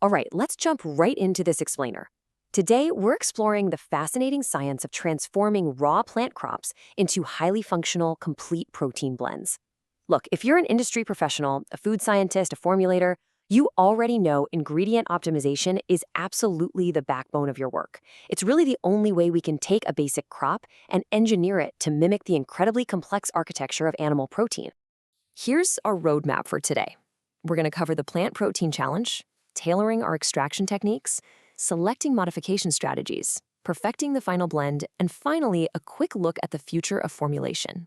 All right, let's jump right into this explainer. Today, we're exploring the fascinating science of transforming raw plant crops into highly functional, complete protein blends. Look, if you're an industry professional, a food scientist, a formulator, you already know ingredient optimization is absolutely the backbone of your work. It's really the only way we can take a basic crop and engineer it to mimic the incredibly complex architecture of animal protein. Here's our roadmap for today. We're going to cover the plant protein challenge, tailoring our extraction techniques, selecting modification strategies, perfecting the final blend, and finally, a quick look at the future of formulation.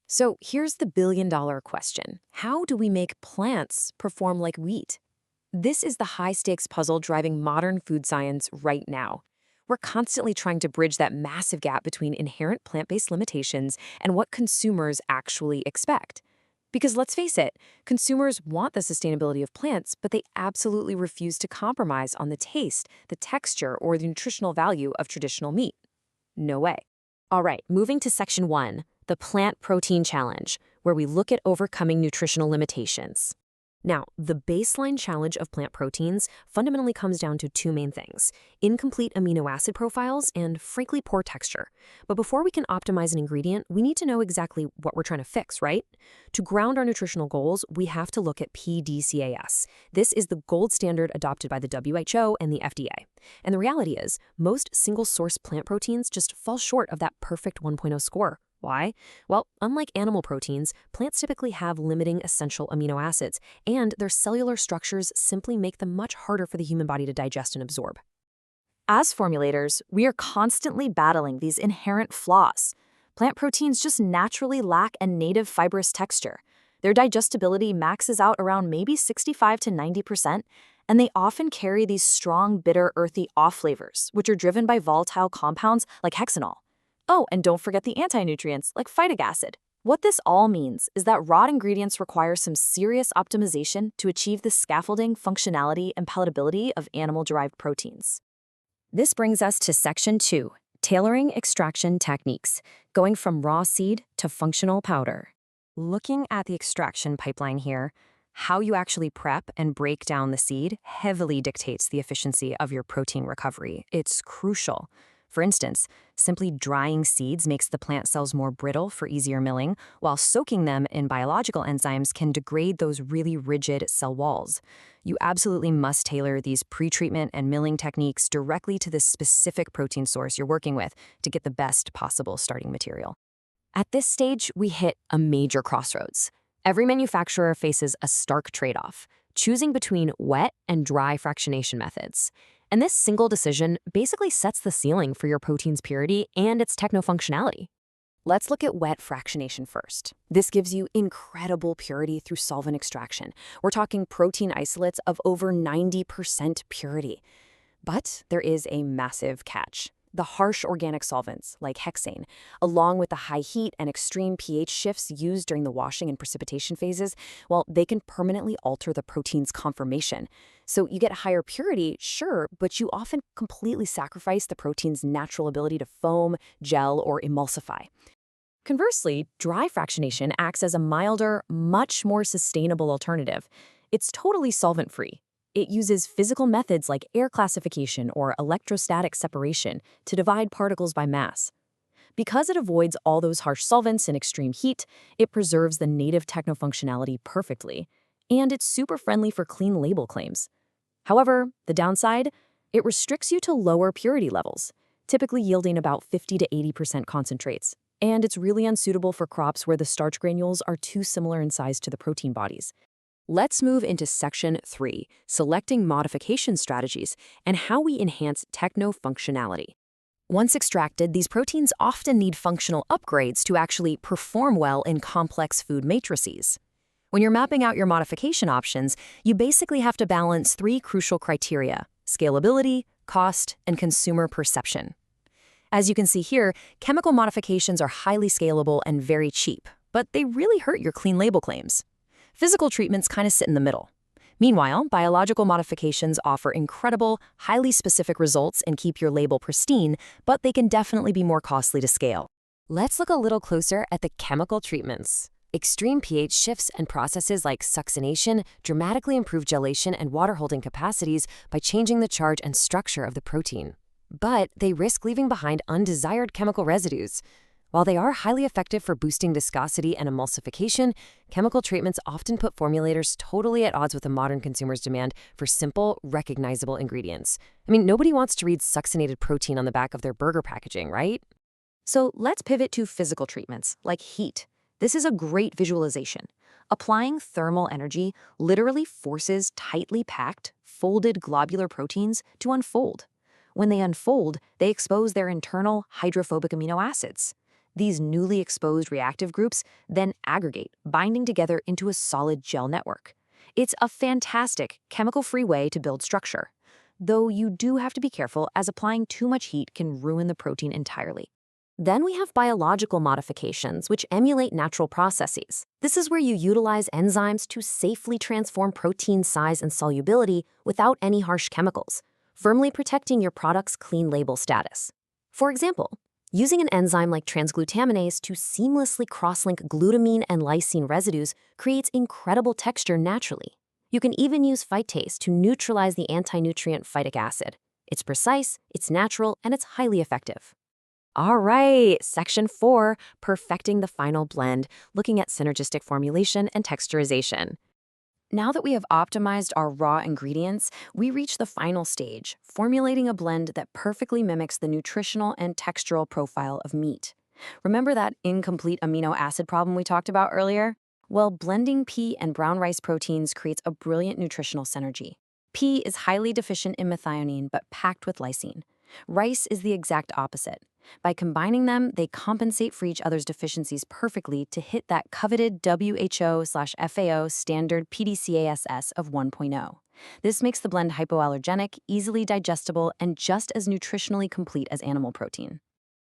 So here's the billion-dollar question. How do we make plants perform like wheat? This is the high-stakes puzzle driving modern food science right now. We're constantly trying to bridge that massive gap between inherent plant-based limitations and what consumers actually expect. Because let's face it, consumers want the sustainability of plants, but they absolutely refuse to compromise on the taste, the texture, or the nutritional value of traditional meat. No way. All right, moving to section 1, the plant protein challenge, where we look at overcoming nutritional limitations. Now, the baseline challenge of plant proteins fundamentally comes down to two main things: incomplete amino acid profiles and, frankly, poor texture. But before we can optimize an ingredient, we need to know exactly what we're trying to fix, right? To ground our nutritional goals, we have to look at PDCAS. This is the gold standard adopted by the WHO and the FDA. And the reality is, most single-source plant proteins just fall short of that perfect 1.0 score. Why? Well, unlike animal proteins, plants typically have limiting essential amino acids, and their cellular structures simply make them much harder for the human body to digest and absorb. As formulators, we are constantly battling these inherent flaws. Plant proteins just naturally lack a native fibrous texture. Their digestibility maxes out around maybe 65 to 90%, and they often carry these strong, bitter, earthy off flavors, which are driven by volatile compounds like hexanol. Oh, and don't forget the anti-nutrients like phytic acid. What this all means is that raw ingredients require some serious optimization to achieve the scaffolding, functionality, and palatability of animal-derived proteins. This brings us to section 2, tailoring extraction techniques, going from raw seed to functional powder. Looking at the extraction pipeline here, how you actually prep and break down the seed heavily dictates the efficiency of your protein recovery. It's crucial. For instance, simply drying seeds makes the plant cells more brittle for easier milling, while soaking them in biological enzymes can degrade those really rigid cell walls. You absolutely must tailor these pretreatment and milling techniques directly to the specific protein source you're working with to get the best possible starting material. At this stage, we hit a major crossroads. Every manufacturer faces a stark trade-off, choosing between wet and dry fractionation methods. And this single decision basically sets the ceiling for your protein's purity and its techno-functionality. Let's look at wet fractionation first. This gives you incredible purity through solvent extraction. We're talking protein isolates of over 90% purity. But there is a massive catch. The harsh organic solvents, like hexane, along with the high heat and extreme pH shifts used during the washing and precipitation phases, well, they can permanently alter the protein's conformation. So you get higher purity, sure, but you often completely sacrifice the protein's natural ability to foam, gel, or emulsify. Conversely, dry fractionation acts as a milder, much more sustainable alternative. It's totally solvent-free. It uses physical methods like air classification or electrostatic separation to divide particles by mass. Because it avoids all those harsh solvents and extreme heat, it preserves the native techno-functionality perfectly, and it's super friendly for clean label claims. However, the downside? It restricts you to lower purity levels, typically yielding about 50 to 80% concentrates, and it's really unsuitable for crops where the starch granules are too similar in size to the protein bodies. Let's move into section 3, selecting modification strategies and how we enhance techno-functionality. Once extracted, these proteins often need functional upgrades to actually perform well in complex food matrices. When you're mapping out your modification options, you basically have to balance 3 crucial criteria: scalability, cost, and consumer perception. As you can see here, chemical modifications are highly scalable and very cheap, but they really hurt your clean label claims. Physical treatments kind of sit in the middle. Meanwhile, biological modifications offer incredible, highly specific results and keep your label pristine, but they can definitely be more costly to scale. Let's look a little closer at the chemical treatments. Extreme pH shifts and processes like succination dramatically improve gelation and water-holding capacities by changing the charge and structure of the protein. But they risk leaving behind undesired chemical residues. While they are highly effective for boosting viscosity and emulsification, chemical treatments often put formulators totally at odds with the modern consumer's demand for simple, recognizable ingredients. I mean, nobody wants to read succinated protein on the back of their burger packaging, right? So let's pivot to physical treatments, like heat. This is a great visualization. Applying thermal energy literally forces tightly packed, folded globular proteins to unfold. When they unfold, they expose their internal hydrophobic amino acids. These newly exposed reactive groups then aggregate, binding together into a solid gel network. It's a fantastic, chemical-free way to build structure, though you do have to be careful as applying too much heat can ruin the protein entirely. Then we have biological modifications, which emulate natural processes. This is where you utilize enzymes to safely transform protein size and solubility without any harsh chemicals, firmly protecting your product's clean label status. For example, using an enzyme like transglutaminase to seamlessly cross-link glutamine and lysine residues creates incredible texture naturally. You can even use phytase to neutralize the anti-nutrient phytic acid. It's precise, it's natural, and it's highly effective. All right, Section 4, perfecting the final blend, looking at synergistic formulation and texturization. Now that we have optimized our raw ingredients, we reach the final stage, formulating a blend that perfectly mimics the nutritional and textural profile of meat. Remember that incomplete amino acid problem we talked about earlier? Well, blending pea and brown rice proteins creates a brilliant nutritional synergy. Pea is highly deficient in methionine but packed with lysine. Rice is the exact opposite. By combining them, they compensate for each other's deficiencies perfectly to hit that coveted WHO/FAO standard PDCASS of 1.0. This makes the blend hypoallergenic, easily digestible, and just as nutritionally complete as animal protein.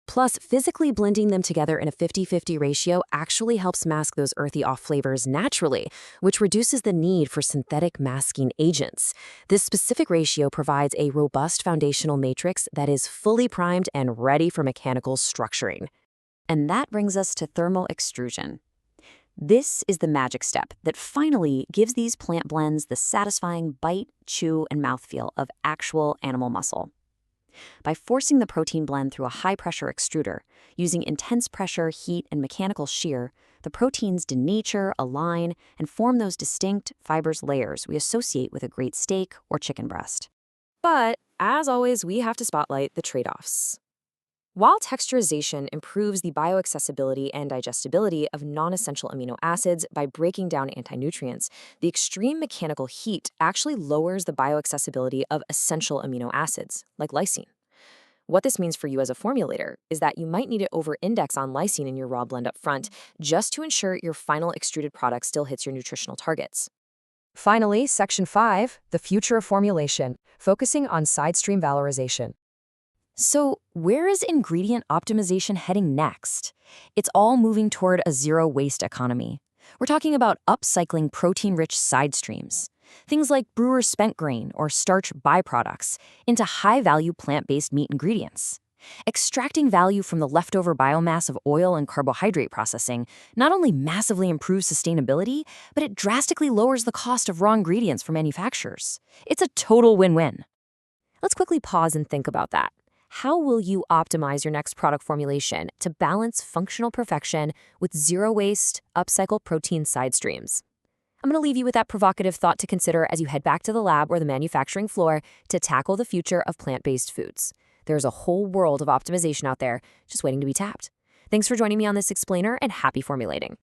Plus, physically blending them together in a 50-50 ratio actually helps mask those earthy off flavors naturally, which reduces the need for synthetic masking agents. This specific ratio provides a robust foundational matrix that is fully primed and ready for mechanical structuring. And that brings us to thermal extrusion. This is the magic step that finally gives these plant blends the satisfying bite, chew, and mouthfeel of actual animal muscle. By forcing the protein blend through a high-pressure extruder, using intense pressure, heat, and mechanical shear, the proteins denature, align, and form those distinct fibrous layers we associate with a great steak or chicken breast. But, as always, we have to spotlight the trade-offs. While texturization improves the bioaccessibility and digestibility of non-essential amino acids by breaking down anti-nutrients, the extreme mechanical heat actually lowers the bioaccessibility of essential amino acids, like lysine. What this means for you as a formulator is that you might need to over-index on lysine in your raw blend up front just to ensure your final extruded product still hits your nutritional targets. Finally, Section 5, the future of formulation, focusing on side stream valorization. So, where is ingredient optimization heading next? It's all moving toward a zero-waste economy. We're talking about upcycling protein-rich side streams, things like brewer's spent grain or starch byproducts, into high-value plant-based meat ingredients. Extracting value from the leftover biomass of oil and carbohydrate processing not only massively improves sustainability, but it drastically lowers the cost of raw ingredients for manufacturers. It's a total win-win. Let's quickly pause and think about that. How will you optimize your next product formulation to balance functional perfection with zero-waste, upcycled protein side streams? I'm going to leave you with that provocative thought to consider as you head back to the lab or the manufacturing floor to tackle the future of plant-based foods. There's a whole world of optimization out there just waiting to be tapped. Thanks for joining me on this explainer, and happy formulating.